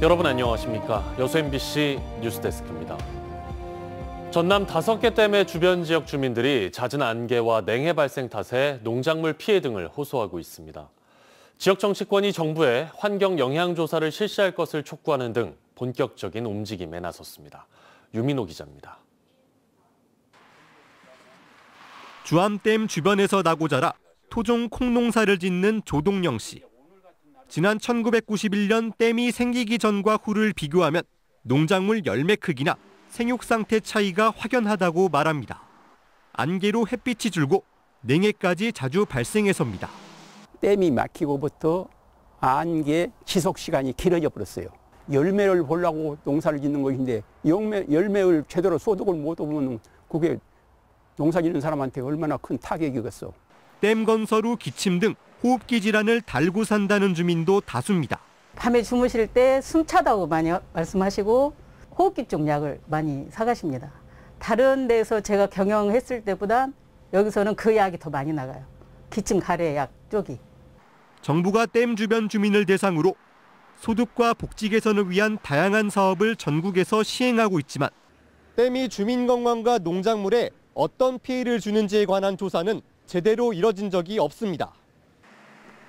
여러분 안녕하십니까? 여수 MBC 뉴스데스크입니다. 전남 5개 댐의 주변 지역 주민들이 잦은 안개와 냉해 발생 탓에 농작물 피해 등을 호소하고 있습니다. 지역 정치권이 정부에 환경 영향 조사를 실시할 것을 촉구하는 등 본격적인 움직임에 나섰습니다. 유민호 기자입니다. 주암댐 주변에서 나고 자라 토종 콩농사를 짓는 조동영 씨. 지난 1991년 댐이 생기기 전과 후를 비교하면 농작물 열매 크기나 생육 상태 차이가 확연하다고 말합니다. 안개로 햇빛이 줄고 냉해까지 자주 발생해서입니다. 댐이 막히고부터 안개 지속 시간이 길어져 버렸어요. 열매를 보려고 농사를 짓는 것인데 열매를 제대로 소득을 못 하면 그게 농사 짓는 사람한테 얼마나 큰 타격이겠어. 댐 건설 후 기침 등 호흡기 질환을 달고 산다는 주민도 다수입니다. 밤에 주무실 때 숨 차다고 많이 말씀하시고 호흡기 쪽 약을 많이 사가십니다. 다른 데서 제가 경영했을 때보다 여기서는 그 약이 더 많이 나가요. 기침 가래 약 쪽이. 정부가 댐 주변 주민을 대상으로 소득과 복지 개선을 위한 다양한 사업을 전국에서 시행하고 있지만 댐이 주민 건강과 농작물에 어떤 피해를 주는지에 관한 조사는 제대로 이뤄진 적이 없습니다.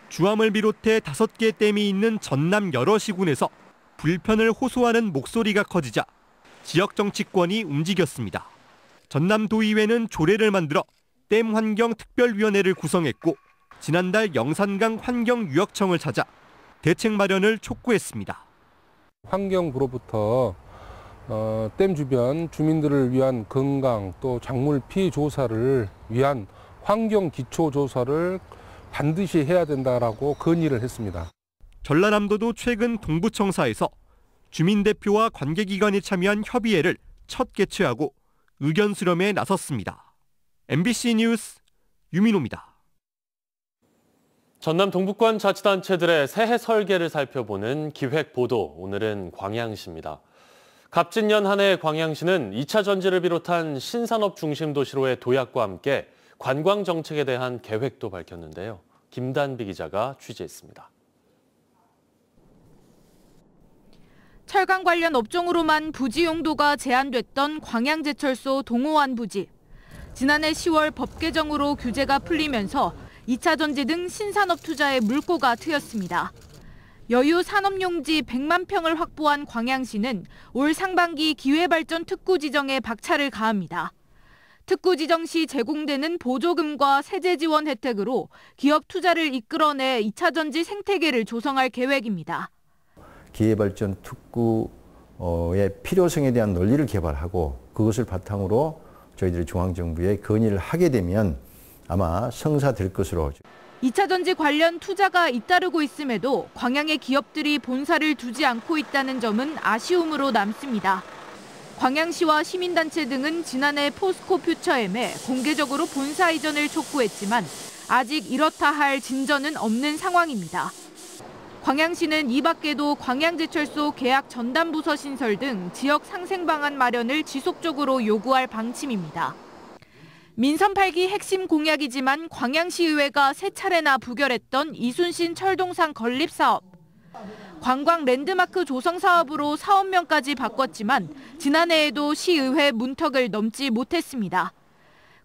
주암을 비롯해 5개 댐이 있는 전남 여러 시군에서 불편을 호소하는 목소리가 커지자 지역 정치권이 움직였습니다. 전남도의회는 조례를 만들어 댐 환경특별위원회를 구성했고 지난달 영산강 환경유역청을 찾아 대책 마련을 촉구했습니다. 환경부로부터 댐 주변 주민들을 위한 건강 또 작물 피해 조사를 위한 환경 기초 조사를 반드시 해야 된다라고 건의를 했습니다. 전라남도도 최근 동부청사에서 주민대표와 관계기관이 참여한 협의회를 첫 개최하고 의견 수렴에 나섰습니다. MBC 뉴스 유민호입니다. 전남 동부권 자치단체들의 새해 설계를 살펴보는 기획보도, 오늘은 광양시입니다. 갑진년 한 해 광양시는 2차 전지를 비롯한 신산업 중심 도시로의 도약과 함께 관광 정책에 대한 계획도 밝혔는데요. 김단비 기자가 취재했습니다. 철강 관련 업종으로만 부지 용도가 제한됐던 광양제철소 동호안 부지. 지난해 10월 법 개정으로 규제가 풀리면서 2차 전지 등 신산업 투자에 물꼬가 트였습니다. 여유 산업용지 100만 평을 확보한 광양시는 올 상반기 기회발전 특구 지정에 박차를 가합니다. 특구 지정 시 제공되는 보조금과 세제 지원 혜택으로 기업 투자를 이끌어내 2차 전지 생태계를 조성할 계획입니다. 기회발전 특구의 필요성에 대한 논리를 개발하고 그것을 바탕으로 저희들이 중앙정부에 건의를 하게 되면 아마 성사될 것으로. 2차 전지 관련 투자가 잇따르고 있음에도 광양의 기업들이 본사를 두지 않고 있다는 점은 아쉬움으로 남습니다. 광양시와 시민단체 등은 지난해 포스코 퓨처엠에 공개적으로 본사 이전을 촉구했지만 아직 이렇다 할 진전은 없는 상황입니다. 광양시는 이 밖에도 광양제철소 계약 전담부서 신설 등 지역 상생 방안 마련을 지속적으로 요구할 방침입니다. 민선 8기 핵심 공약이지만 광양시의회가 3차례나 부결했던 이순신 철동상 건립 사업. 관광 랜드마크 조성 사업으로 사업명까지 바꿨지만 지난해에도 시의회 문턱을 넘지 못했습니다.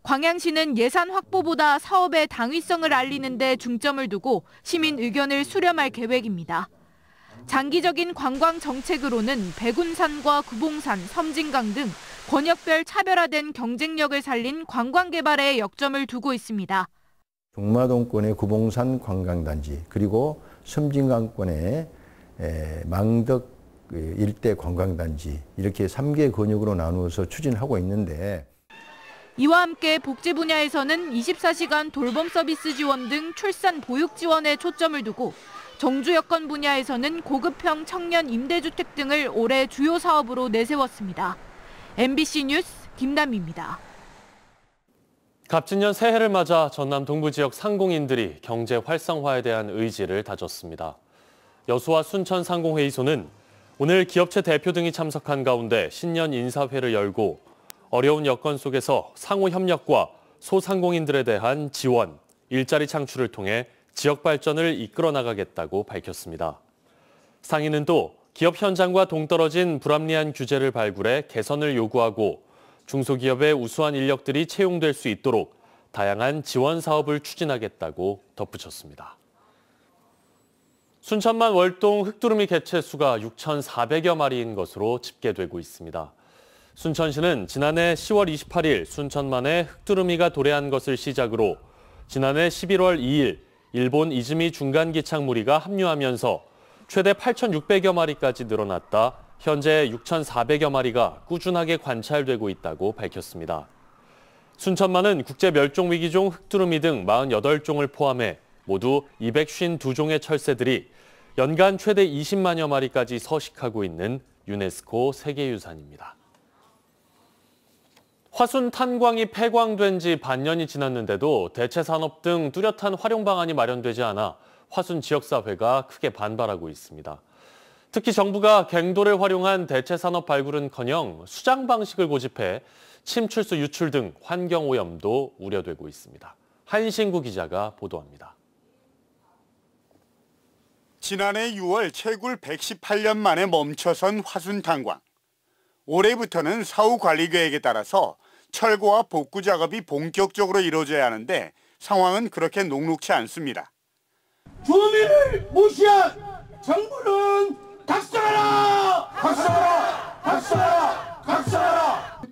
광양시는 예산 확보보다 사업의 당위성을 알리는 데 중점을 두고 시민 의견을 수렴할 계획입니다. 장기적인 관광 정책으로는 백운산과 구봉산, 섬진강 등 권역별 차별화된 경쟁력을 살린 관광 개발에 역점을 두고 있습니다. 중마동권의 구봉산 관광단지 그리고 섬진강권의 망덕 일대 관광단지 이렇게 3개 권역으로 나누어서 추진하고 있는데 이와 함께 복지 분야에서는 24시간 돌봄 서비스 지원 등 출산 보육 지원에 초점을 두고 정주 여건 분야에서는 고급형 청년 임대주택 등을 올해 주요 사업으로 내세웠습니다. MBC 뉴스 김단비입니다. 갑진년 새해를 맞아 전남 동부 지역 상공인들이 경제 활성화에 대한 의지를 다졌습니다. 여수와 순천 상공회의소는 오늘 기업체 대표 등이 참석한 가운데 신년 인사회를 열고 어려운 여건 속에서 상호 협력과 소상공인들에 대한 지원, 일자리 창출을 통해 지역 발전을 이끌어 나가겠다고 밝혔습니다. 상인은 또 기업 현장과 동떨어진 불합리한 규제를 발굴해 개선을 요구하고 중소기업의 우수한 인력들이 채용될 수 있도록 다양한 지원 사업을 추진하겠다고 덧붙였습니다. 순천만 월동 흑두루미 개체 수가 6,400여 마리인 것으로 집계되고 있습니다. 순천시는 지난해 10월 28일 순천만에 흑두루미가 도래한 것을 시작으로 지난해 11월 2일 일본 이즈미 중간기착 무리가 합류하면서 최대 8,600여 마리까지 늘어났다 현재 6,400여 마리가 꾸준하게 관찰되고 있다고 밝혔습니다. 순천만은 국제멸종위기종 흑두루미 등 48종을 포함해 모두 252종의 철새들이 연간 최대 20만여 마리까지 서식하고 있는 유네스코 세계유산입니다. 화순 탄광이 폐광된 지 반년이 지났는데도 대체 산업 등 뚜렷한 활용 방안이 마련되지 않아 화순 지역사회가 크게 반발하고 있습니다. 특히 정부가 갱도를 활용한 대체 산업 발굴은커녕 수장 방식을 고집해 침출수 유출 등 환경 오염도 우려되고 있습니다. 한신구 기자가 보도합니다. 지난해 6월 채굴 118년 만에 멈춰선 화순 탄광. 올해부터는 사후 관리 계획에 따라서 철거와 복구 작업이 본격적으로 이루어져야 하는데 상황은 그렇게 녹록치 않습니다. 주민을 무시한 정부는 각성하라! 각성하라! 각성하라! 각성하라!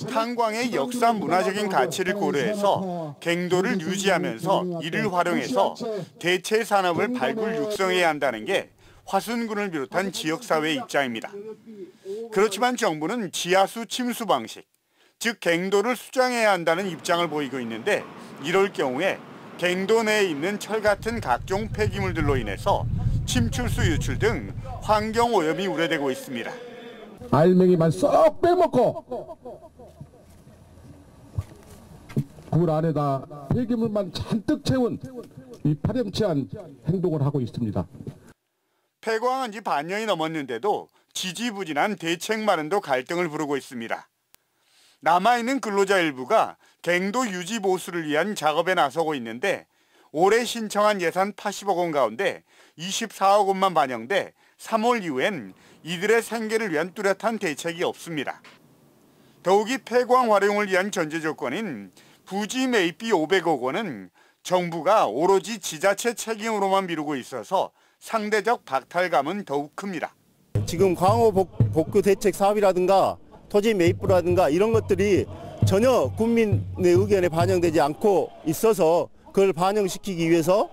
탄광의 역사 문화적인 가치를 고려해서 갱도를 유지하면서 이를 활용해서 대체 산업을 발굴 육성해야 한다는 게 화순군을 비롯한 지역사회의 입장입니다. 그렇지만 정부는 지하수 침수 방식, 즉 갱도를 수장해야 한다는 입장을 보이고 있는데 이럴 경우에 갱도 내에 있는 철 같은 각종 폐기물들로 인해서 침출수 유출 등 환경 오염이 우려되고 있습니다. 알맹이만 쏙 빼먹고 굴 안에다 폐기물만 잔뜩 채운 이 파렴치한 행동을 하고 있습니다. 폐광한 지 반년이 넘었는데도 지지부진한 대책 마련도 갈등을 부르고 있습니다. 남아있는 근로자 일부가 갱도 유지 보수를 위한 작업에 나서고 있는데 올해 신청한 예산 80억 원 가운데 24억 원만 반영돼 3월 이후엔 이들의 생계를 위한 뚜렷한 대책이 없습니다. 더욱이 폐광 활용을 위한 전제 조건인 부지 매입비 500억 원은 정부가 오로지 지자체 책임으로만 미루고 있어서 상대적 박탈감은 더욱 큽니다. 지금 광호 복구 대책 사업이라든가 토지 매입부라든가 이런 것들이 전혀 국민의 의견에 반영되지 않고 있어서 그걸 반영시키기 위해서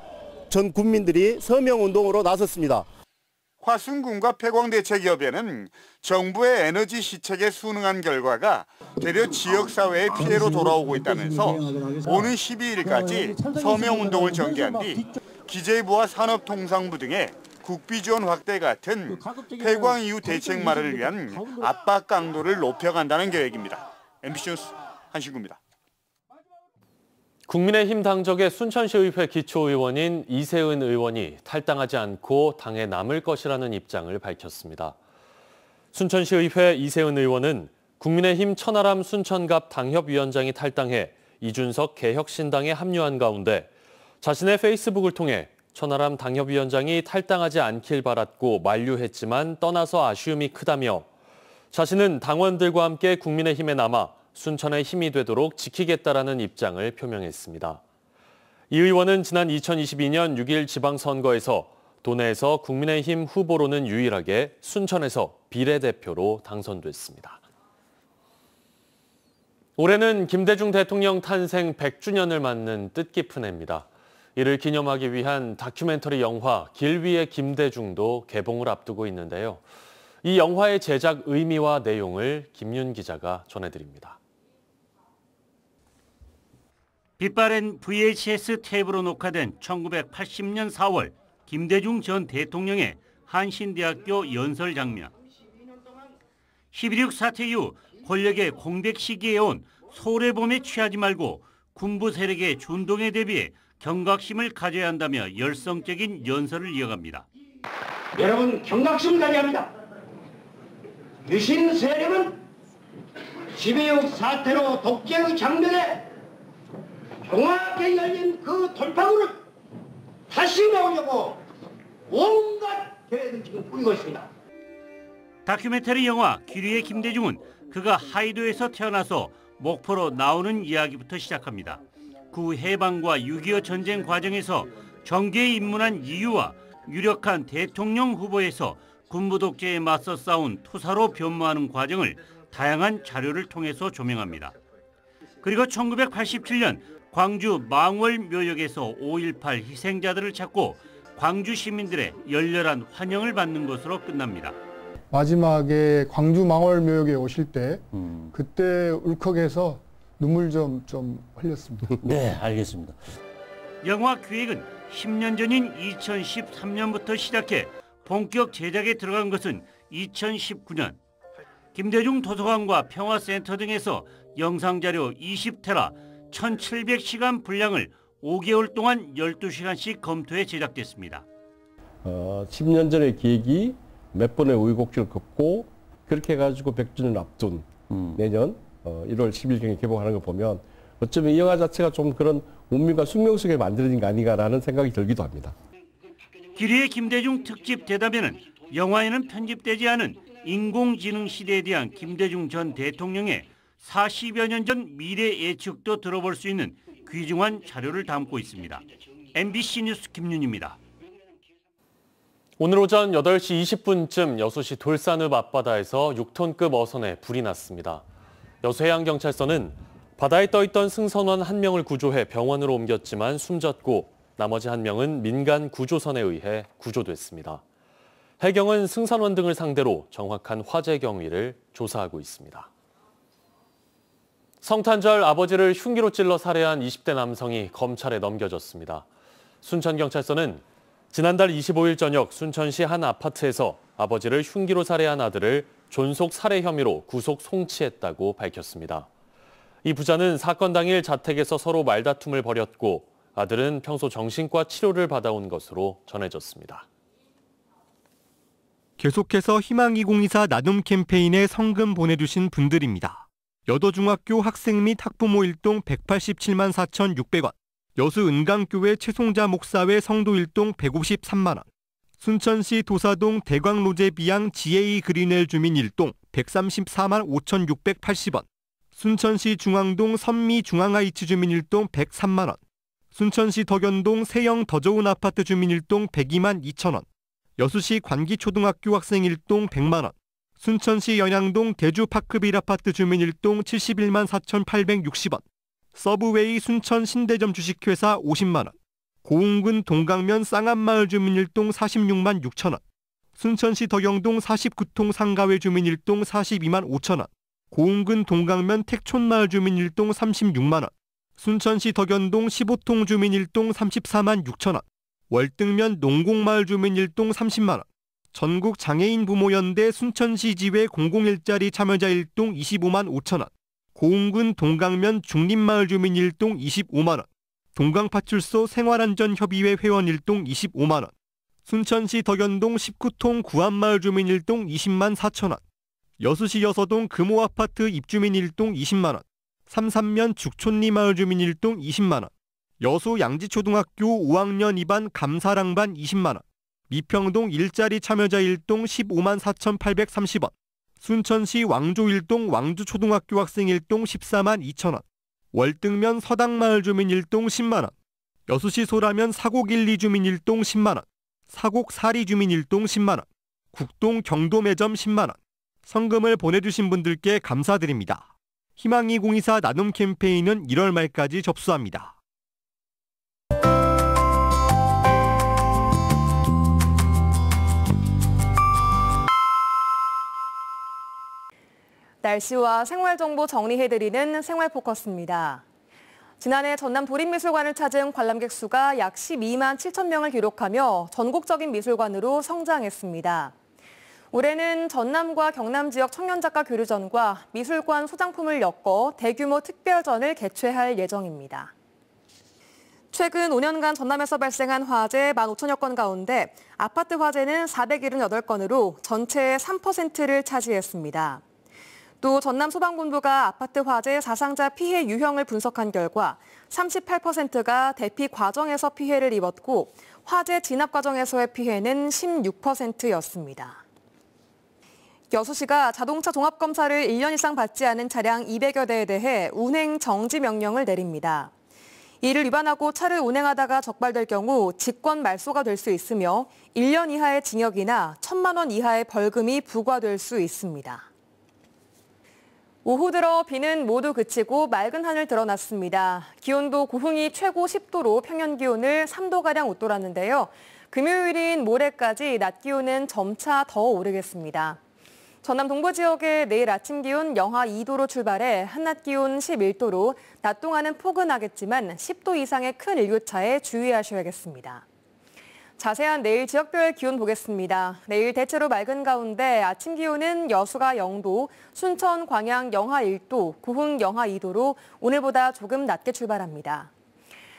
전 국민들이 서명운동으로 나섰습니다. 화순군과 폐광대책협의회는 정부의 에너지 시책에 순응한 결과가 되려 지역사회의 피해로 돌아오고 있다면서 오는 12일까지 서명운동을 전개한 뒤 기재부와 산업통상부 등의 국비 지원 확대 같은 폐광 이후 대책 마련을 위한 압박 강도를 높여간다는 계획입니다. MBC 뉴스 한신구입니다. 국민의힘 당적의 순천시의회 기초의원인 이세은 의원이 탈당하지 않고 당에 남을 것이라는 입장을 밝혔습니다. 순천시의회 이세은 의원은 국민의힘 천하람 순천갑 당협위원장이 탈당해 이준석 개혁신당에 합류한 가운데 자신의 페이스북을 통해 천하람 당협위원장이 탈당하지 않길 바랐고 만류했지만 떠나서 아쉬움이 크다며 자신은 당원들과 함께 국민의힘에 남아 순천의 힘이 되도록 지키겠다라는 입장을 표명했습니다. 이 의원은 지난 2022년 6일 지방선거에서 도내에서 국민의힘 후보로는 유일하게 순천에서 비례대표로 당선됐습니다. 올해는 김대중 대통령 탄생 100주년을 맞는 뜻깊은 해입니다. 이를 기념하기 위한 다큐멘터리 영화 길 위의 김대중도 개봉을 앞두고 있는데요. 이 영화의 제작 의미와 내용을 김윤 기자가 전해드립니다. 빛바랜 VHS 테이프로 녹화된 1980년 4월 김대중 전 대통령의 한신대학교 연설 장면. 12.6 사태 이후 권력의 공백 시기에 온 소래범에 취하지 말고 군부 세력의 준동에 대비해 경각심을 가져야 한다며 열성적인 연설을 이어갑니다. 여러분 경각심을 가져야 합니다. 유신 세력은 12.6 사태로 독재의 장면에 정확하게 열린 그 돌파구를 다시 메우려고 온갖 계획을 지금 꾸리고 있습니다. 다큐멘터리 영화 귀리의 김대중은 그가 하이도에서 태어나서 목포로 나오는 이야기부터 시작합니다. 구 해방과 6.25 전쟁 과정에서 정계에 입문한 이유와 유력한 대통령 후보에서 군부 독재에 맞서 싸운 투사로 변모하는 과정을 다양한 자료를 통해서 조명합니다. 그리고 1987년 광주 망월묘역에서 5.18 희생자들을 찾고 광주 시민들의 열렬한 환영을 받는 것으로 끝납니다. 마지막에 광주 망월묘역에 오실 때 그때 울컥해서 눈물 좀 흘렸습니다. 네, 알겠습니다. 영화 기획은 10년 전인 2013년부터 시작해 본격 제작에 들어간 것은 2019년. 김대중 도서관과 평화센터 등에서 영상자료 20테라 1700시간 분량을 5개월 동안 12시간씩 검토해 제작됐습니다. 10년 전의 기획이 몇 번의 우여곡절을 겪고 그렇게 해가지고 100주년 앞둔 내년 1월 10일경에 개봉하는 걸 보면 어쩌면 이 영화 자체가 좀 그런 운명과 숙명 속에 만들어진 게 아닌가라는 생각이 들기도 합니다. 기리의 김대중 특집 대담에는 영화에는 편집되지 않은 인공지능 시대에 대한 김대중 전 대통령의 40여 년 전 미래 예측도 들어볼 수 있는 귀중한 자료를 담고 있습니다. MBC 뉴스 김윤입니다. 오늘 오전 8시 20분쯤 여수시 돌산읍 앞바다에서 6톤급 어선에 불이 났습니다. 여수해양경찰서는 바다에 떠있던 승선원 1명을 구조해 병원으로 옮겼지만 숨졌고 나머지 1명은 민간 구조선에 의해 구조됐습니다. 해경은 승선원 등을 상대로 정확한 화재 경위를 조사하고 있습니다. 성탄절 아버지를 흉기로 찔러 살해한 20대 남성이 검찰에 넘겨졌습니다. 순천경찰서는 지난달 25일 저녁 순천시 한 아파트에서 아버지를 흉기로 살해한 아들을 존속 살해 혐의로 구속 송치했다고 밝혔습니다. 이 부자는 사건 당일 자택에서 서로 말다툼을 벌였고 아들은 평소 정신과 치료를 받아온 것으로 전해졌습니다. 계속해서 희망2024 나눔 캠페인에 성금 보내주신 분들입니다. 여도중학교 학생 및 학부모 일동 187만 4,600원, 여수 은강교회 최송자 목사회 성도 일동 153만 원, 순천시 도사동 대광로제 비양 GA 그린웰 주민 일동 134만 5,680원, 순천시 중앙동 선미 중앙하이츠 주민 일동 103만 원, 순천시 덕연동 세영 더 좋은 아파트 주민 일동 102만 2천 원, 여수시 관기초등학교 학생 일동 100만 원, 순천시 연양동 대주파크빌 아파트 주민 일동 71만 4,860원, 서브웨이 순천 신대점 주식회사 50만 원, 고흥군 동강면 쌍암마을 주민 일동 46만 6천 원, 순천시 덕영동 49통 상가회 주민 일동 42만 5천 원, 고흥군 동강면 택촌마을 주민 일동 36만 원, 순천시 덕연동 15통 주민 일동 34만 6천 원, 월등면 농곡마을 주민 일동 30만 원, 전국 장애인 부모연대 순천시 지회 001자리 참여자 일동 25만 5천 원, 고흥군 동강면 중림마을 주민 일동 25만 원, 동강파출소 생활안전협의회 회원 일동 25만 원, 순천시 덕연동 19통 구암마을 주민 일동 20만 4천 원, 여수시 여서동 금호아파트 입주민 일동 20만 원, 삼산면 죽촌리마을 주민 일동 20만 원, 여수 양지초등학교 5학년 2반 감사랑반 20만 원, 미평동 일자리 참여자 일동 15만 4,830원, 순천시 왕조 일동 왕주초등학교 학생 일동 14만 2천 원, 월등면 서당마을 주민 일동 10만 원, 여수시 소라면 사곡 1, 2 주민 일동 10만 원, 사곡 4리 주민 일동 10만 원, 국동 경도 매점 10만 원, 성금을 보내주신 분들께 감사드립니다. 희망2024 나눔 캠페인은 1월 말까지 접수합니다. 날씨와 생활정보 정리해드리는 생활포커스입니다. 지난해 전남 도립미술관을 찾은 관람객 수가 약 12만 7천 명을 기록하며 전국적인 미술관으로 성장했습니다. 올해는 전남과 경남 지역 청년작가 교류전과 미술관 소장품을 엮어 대규모 특별전을 개최할 예정입니다. 최근 5년간 전남에서 발생한 화재 15,000여 건 가운데 아파트 화재는 478건으로 전체의 3%를 차지했습니다. 또 전남 소방본부가 아파트 화재 사상자 피해 유형을 분석한 결과 38%가 대피 과정에서 피해를 입었고 화재 진압 과정에서의 피해는 16%였습니다. 여수시가 자동차 종합검사를 1년 이상 받지 않은 차량 200여 대에 대해 운행 정지 명령을 내립니다. 이를 위반하고 차를 운행하다가 적발될 경우 직권 말소가 될 수 있으며 1년 이하의 징역이나 1,000만 원 이하의 벌금이 부과될 수 있습니다. 오후 들어 비는 모두 그치고 맑은 하늘 드러났습니다. 기온도 고흥이 최고 10도로 평년 기온을 3도가량 웃돌았는데요. 금요일인 모레까지 낮 기온은 점차 더 오르겠습니다. 전남 동부 지역의 내일 아침 기온 영하 2도로 출발해 한낮 기온 11도로 낮 동안은 포근하겠지만 10도 이상의 큰 일교차에 주의하셔야겠습니다. 자세한 내일 지역별 기온 보겠습니다. 내일 대체로 맑은 가운데 아침 기온은 여수가 0도, 순천, 광양 영하 1도, 고흥 영하 2도로 오늘보다 조금 낮게 출발합니다.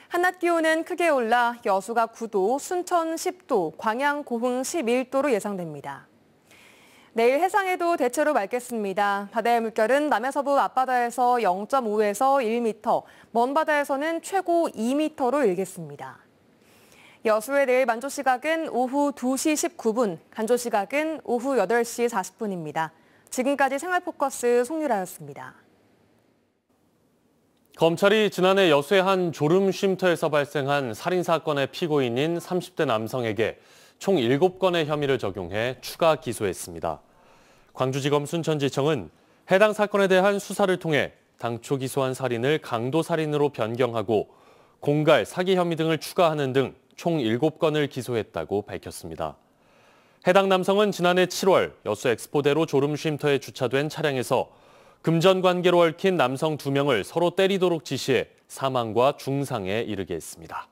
한낮 기온은 크게 올라 여수가 9도, 순천 10도, 광양, 고흥 11도로 예상됩니다. 내일 해상에도 대체로 맑겠습니다. 바다의 물결은 남해서부 앞바다에서 0.5에서 1m, 먼 바다에서는 최고 2m로 일겠습니다. 여수의 내일 만조 시각은 오후 2시 19분, 간조 시각은 오후 8시 40분입니다. 지금까지 생활포커스 송유라였습니다. 검찰이 지난해 여수의 한 졸음 쉼터에서 발생한 살인사건의 피고인인 30대 남성에게 총 7건의 혐의를 적용해 추가 기소했습니다. 광주지검 순천지청은 해당 사건에 대한 수사를 통해 당초 기소한 살인을 강도살인으로 변경하고 공갈, 사기 혐의 등을 추가하는 등 총 7건을 기소했다고 밝혔습니다. 해당 남성은 지난해 7월 여수 엑스포대로 졸음 쉼터에 주차된 차량에서 금전 관계로 얽힌 남성 2명을 서로 때리도록 지시해 사망과 중상에 이르게 했습니다.